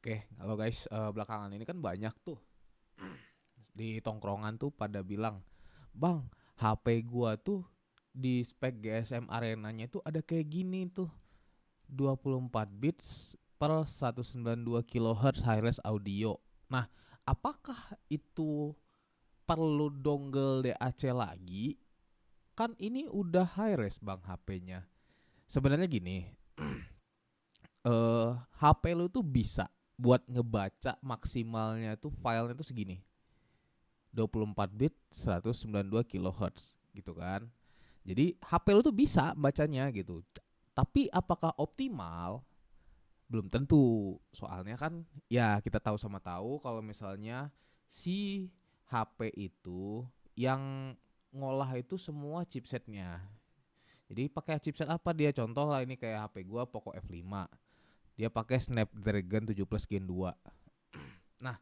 Oke, halo guys, belakangan ini kan banyak tuh di tongkrongan tuh pada bilang, "Bang, HP gua tuh di spek GSM Arenanya tuh ada kayak gini tuh, 24 bits per 192 kHz high-res audio." Nah, apakah itu perlu dongle DAC lagi? Kan ini udah high-res Bang HP-nya. Sebenarnya gini, HP lu tuh bisa buat ngebaca maksimalnya tuh filenya tuh segini. 24 bit 192 kHz gitu kan. Jadi HP lu tuh bisa bacanya gitu. Tapi apakah optimal? Belum tentu. Soalnya kan ya kita tahu sama tahu kalau misalnya si HP itu yang ngolah itu semua chipsetnya. Jadi pakai chipset apa dia? Contoh lah ini kayak HP gua Poco F5. Dia pakai Snapdragon 7 Plus Gen 2. Nah,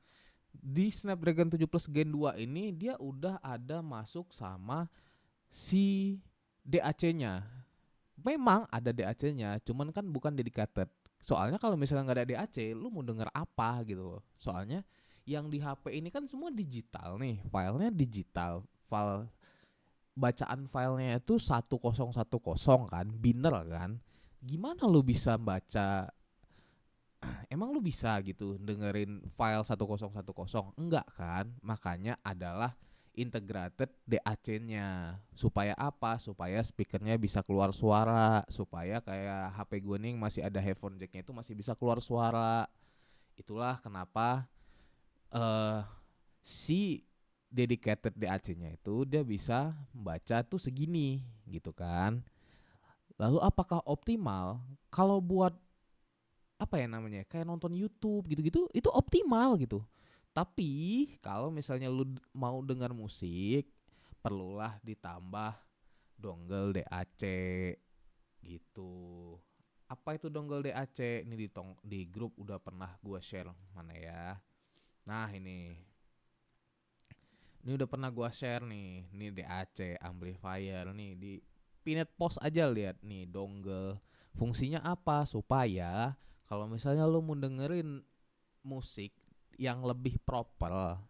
di Snapdragon 7 Plus Gen 2 ini dia udah ada masuk sama si DAC-nya. Memang ada DAC-nya, cuman kan bukan dedicated. Soalnya kalau misalnya nggak ada DAC, lu mau denger apa gitu loh. Soalnya yang di HP ini kan semua digital nih, filenya digital, file bacaan filenya itu 1010 kan, biner kan. Gimana lu bisa baca? Emang lu bisa gitu dengerin file 1010? Enggak kan? Makanya adalah integrated DAC-nya. Supaya apa? Supaya speakernya bisa keluar suara, supaya kayak HP gue nih masih ada headphone jack-nya itu masih bisa keluar suara. Itulah kenapa eh si dedicated DAC-nya itu dia bisa membaca tuh segini gitu kan. Lalu apakah optimal? Kalau buat apa ya namanya, kayak nonton YouTube gitu-gitu itu optimal gitu. Tapi kalau misalnya lu mau dengar musik, perlulah ditambah dongle DAC gitu. Apa itu dongle DAC? Ini di grup udah pernah gua share mana ya. Nah, ini udah pernah gua share nih. Ini DAC amplifier nih di pinet post aja, lihat nih dongle. Fungsinya apa? Supaya kalau misalnya lu mau dengerin musik yang lebih proper,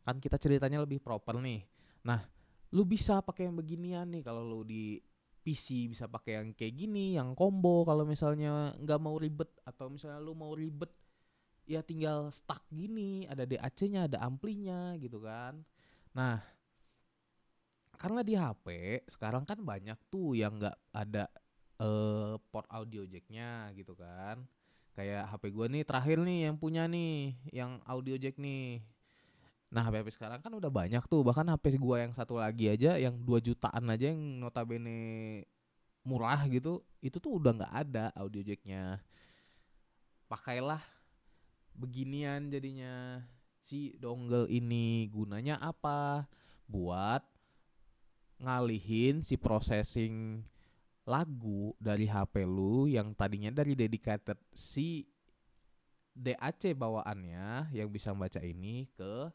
kan kita ceritanya lebih proper nih. Nah, lu bisa pakai yang beginian nih. Kalau lu di PC bisa pakai yang kayak gini, yang combo. Kalau misalnya nggak mau ribet, atau misalnya lu mau ribet, ya tinggal stuck gini, ada DAC-nya, ada amplinya gitu kan. Nah, karena di HP sekarang kan banyak tuh yang nggak ada port audio jacknya gitu kan. Kayak HP gue nih terakhir nih yang punya nih, yang audio jack nih. Nah, HP-HP sekarang kan udah banyak tuh. Bahkan HP gua yang satu lagi aja yang 2 jutaan aja yang notabene murah gitu, itu tuh udah nggak ada audio jacknya. Pakailah beginian jadinya. Si dongle ini gunanya apa? Buat ngalihin si processing lagu dari HP lu yang tadinya dari dedicated si DAC bawaannya yang bisa baca ini ke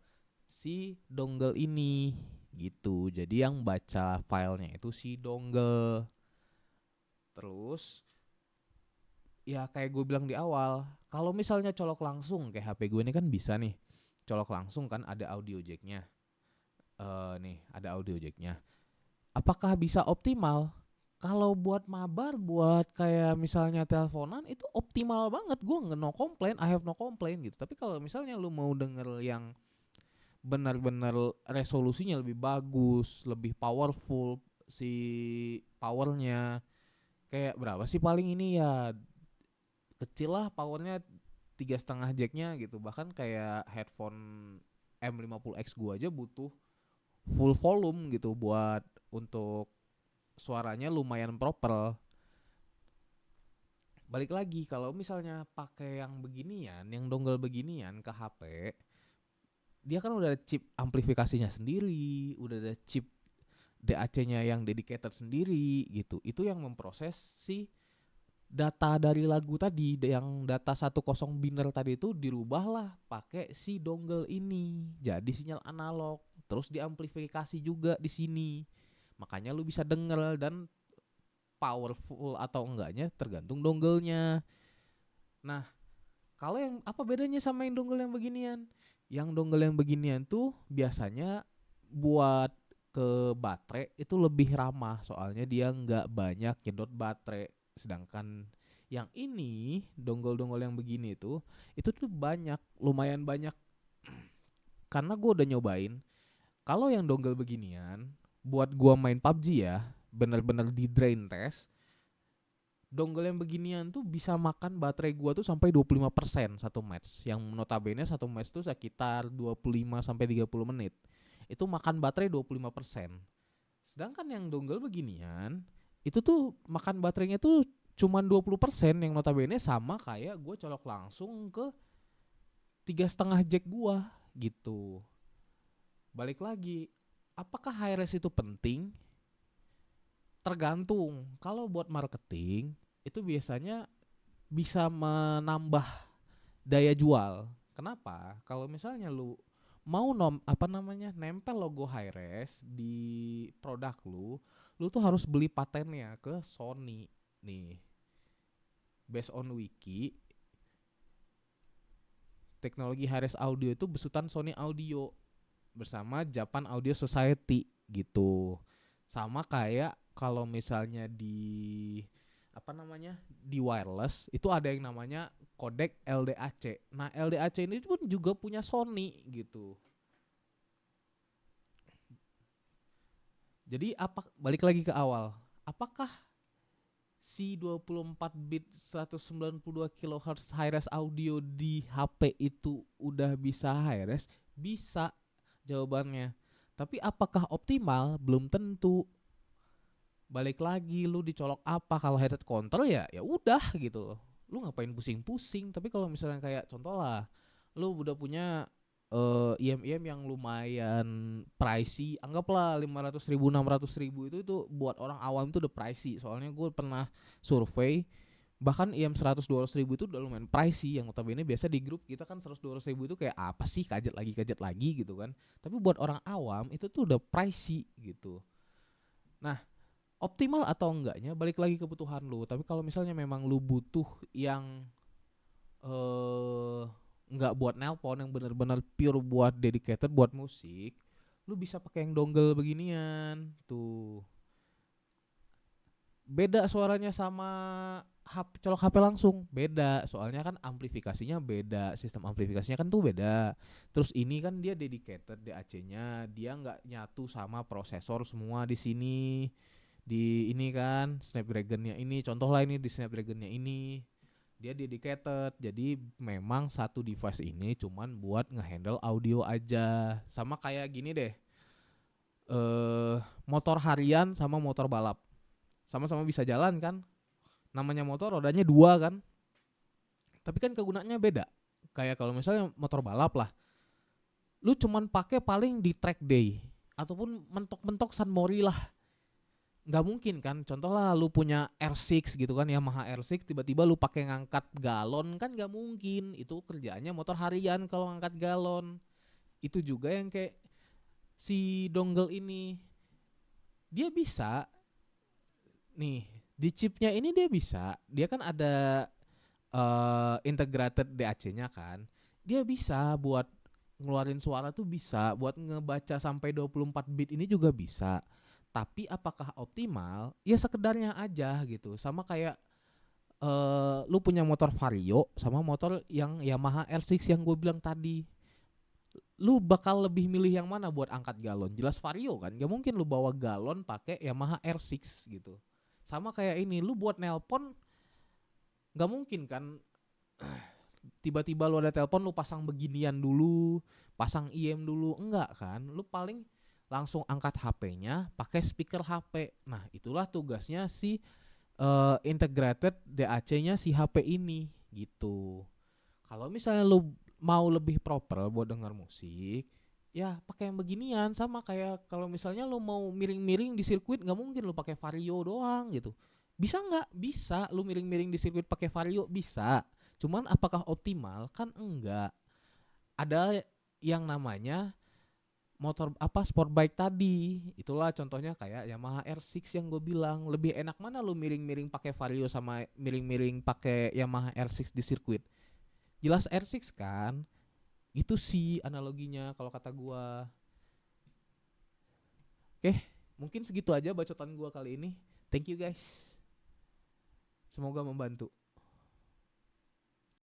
si dongle ini gitu. Jadi yang baca filenya itu si dongle. Terus ya kayak gue bilang di awal, kalau misalnya colok langsung kayak HP gue ini kan bisa nih. Colok langsung kan ada audio jacknya. Nih ada audio jacknya. Apakah bisa optimal? Kalau buat mabar, buat kayak misalnya teleponan itu optimal banget. Gue nggak no complain, I have no complain gitu. Tapi kalau misalnya lu mau denger yang benar-benar resolusinya lebih bagus, lebih powerful si powernya, kayak berapa sih paling ini ya, kecil lah powernya, 3,5 jacknya gitu. Bahkan kayak headphone M50X gua aja butuh full volume gitu buat untuk suaranya lumayan proper. Balik lagi kalau misalnya pakai yang beginian, yang dongle beginian ke HP, dia kan udah ada chip amplifikasinya sendiri, udah ada chip DAC-nya yang dedicated sendiri gitu. Itu yang memproses si data dari lagu tadi, yang data 10 biner tadi itu dirubahlah pakai si dongle ini. Jadi sinyal analog, terus diamplifikasi juga di sini. Makanya lu bisa denger, dan powerful atau enggaknya tergantung dongle-nya. Nah, Kalau yang apa bedanya sama yang dongle yang beginian? Yang dongle yang beginian tuh biasanya buat ke baterai itu lebih ramah, soalnya dia nggak banyak nyedot baterai. Sedangkan yang ini dongle-dongle yang begini tuh itu tuh banyak, lumayan banyak. Karena gue udah nyobain, kalau yang dongle beginian buat gua main PUBG ya, bener-bener di drain test, dongle yang beginian tuh bisa makan baterai gua tuh sampai 25% satu match. Yang notabene satu match tuh sekitar 25 sampai 30 menit. Itu makan baterai 25%. Sedangkan yang dongle beginian itu tuh makan baterainya tuh cuman 20%, yang notabene sama kayak gua colok langsung ke 3,5 jack gua gitu. Balik lagi, apakah high res itu penting? Tergantung. Kalau buat marketing itu biasanya bisa menambah daya jual. Kenapa? Kalau misalnya lu mau nempel logo high res di produk lu tuh harus beli patennya ke Sony nih. Based on wiki, teknologi high res audio itu besutan Sony Audio bersama Japan Audio Society gitu. Sama kayak kalau misalnya di wireless itu ada yang namanya kodek LDAC. Nah, LDAC ini pun juga punya Sony gitu. Jadi balik lagi ke awal. Apakah si 24 bit 192 kHz high res audio di HP itu udah bisa high res? Bisa jawabannya. Tapi apakah optimal? Belum tentu. Balik lagi, lu dicolok apa? Kalau headset counter ya udah gitu loh. Lu ngapain pusing-pusing? Tapi kalau misalnya kayak contoh lah, lu udah punya IM-IM yang lumayan pricey, anggaplah 500.000 600.000, itu buat orang awam itu udah pricey. Soalnya gue pernah survei, bahkan IM 100-200 ribu itu udah lumayan pricey. Yang notabene biasa di grup kita kan 100-200 ribu itu kayak apa sih, kajet lagi gitu kan. Tapi buat orang awam itu tuh udah pricey gitu. Nah, optimal atau enggaknya balik lagi kebutuhan lu. Tapi kalau misalnya memang lu butuh yang enggak buat nelpon, yang benar-benar pure buat dedicated buat musik, lu bisa pakai yang dongle beginian tuh. Beda suaranya sama colok HP langsung, beda. Soalnya kan amplifikasinya beda, sistem amplifikasinya kan tuh beda. Terus ini kan dia dedicated DAC-nya, dia nggak nyatu sama prosesor semua di sini. Di ini kan Snapdragon-nya ini, contoh lah ini di Snapdragon-nya ini, dia dedicated. Jadi memang satu device ini cuman buat ngehandle audio aja. Sama kayak gini deh, motor harian sama motor balap, sama-sama bisa jalan kan. Namanya motor rodanya dua kan, tapi kan kegunaannya beda. Kayak kalau misalnya motor balap lah, lu cuman pakai paling di track day ataupun mentok-mentok San Mori lah. Nggak mungkin kan, contoh lah lu punya R6 gitu kan, Yamaha R6, tiba-tiba lu pakai ngangkat galon kan nggak mungkin. Itu kerjaannya motor harian kalau ngangkat galon. Itu juga yang kayak si dongle ini, dia bisa nih di chipnya ini, dia kan ada integrated DAC-nya kan, dia bisa buat ngeluarin suara tuh, bisa buat ngebaca sampai 24 bit ini juga bisa. Tapi apakah optimal? Ya sekedarnya aja gitu. Sama kayak lu punya motor Vario sama motor yang Yamaha R6 yang gue bilang tadi. Lu bakal lebih milih yang mana buat angkat galon? Jelas Vario kan. Gak mungkin lu bawa galon pakai Yamaha R6 gitu. Sama kayak ini, lu buat nelpon gak mungkin kan. Tiba-tiba lu ada telepon, lu pasang beginian dulu, pasang IM dulu, enggak kan. Lu paling langsung angkat HP-nya pakai speaker HP. Nah, itulah tugasnya si integrated DAC-nya si HP ini gitu. Kalau misalnya lu mau lebih proper buat denger musik, ya pakai yang beginian. Sama kayak kalau misalnya lu mau miring-miring di sirkuit, nggak mungkin lu pakai Vario doang gitu. Bisa nggak? Bisa. Lu miring-miring di sirkuit pakai Vario bisa. Cuman apakah optimal? Kan enggak. Ada yang namanya motor sport bike tadi. Itulah contohnya kayak Yamaha R6 yang gue bilang. Lebih enak mana lu miring-miring pakai Vario sama miring-miring pakai Yamaha R6 di sirkuit? Jelas R6 kan. Itu sih analoginya kalau kata gua. Oke, mungkin segitu aja bacotan gua kali ini. Thank you guys. Semoga membantu.